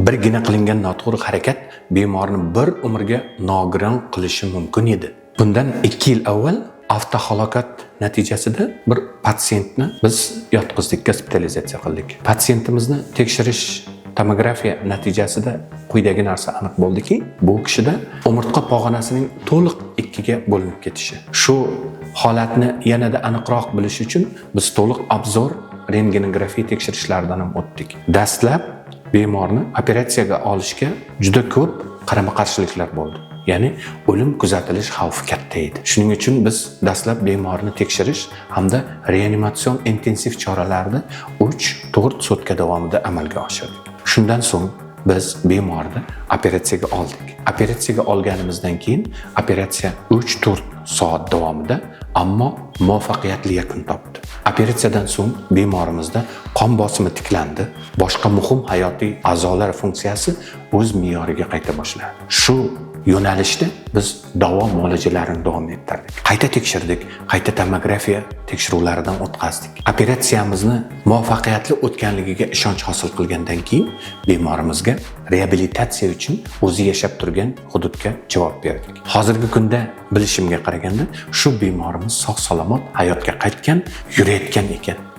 birgina qilingan noto'g'ri harakat bemorni bir umrga nogiron qilishi mumkin edi. Bundan 2 yil avval avtohalokat natijasida bir patsientni biz yotqizdik, gospitalizatsiya qildik. Patsientimizni tekshirish tomografiya natijasida quyidagi narsa aniq bo'ldiki, bu kishida umurtqa pog'onasining to'liq ikkiga bo'linib ketishi. Shu holatni yanada aniqroq bilish uchun biz to'liq obzor rentgenografiya tekshirishlaridan ham o'tdik. Dastlab bemorni operatsiyaga olishga juda ko'p qarama-qarshiliklar bo'ldi. Ya'ni o'lim kuzatilish xavfi katta edi. Shuning uchun biz dastlab bemorni tekshirish hamda reanimatsion intensiv choralarni 3-4 sutka davomida amalga oshirdik. Shundan so'ng biz bemorni operatsiyaga oldik. Operatsiyaga olganimizdan keyin operatsiya 3-4 soat davomida ammo muvaffaqiyatli yakun topdi. Operatsiyadan so'ng bemorimizda qon bosimi tiklandi, boshqa muhim hayotiy a'zolar funksiyasi o'z me'yoriga qayta boshladi. Shu yo'nalishda biz davo muolajalarini davom ettirdik. Qayta tekshirdik, qayta tomografiya tekshiruvlaridan o'tkazdik. Operatsiyamizni muvaffaqiyatli o'tganligiga ishonch hosil qilgandan keyin bemorimizga reabilitatsiya uchun o'zi yashab turgan hududga javob berdik. Hozirgi kunda bilishimga qaraganda shu bemorimiz sog' salomat hayotga qaytgan, yurayotgan ekan.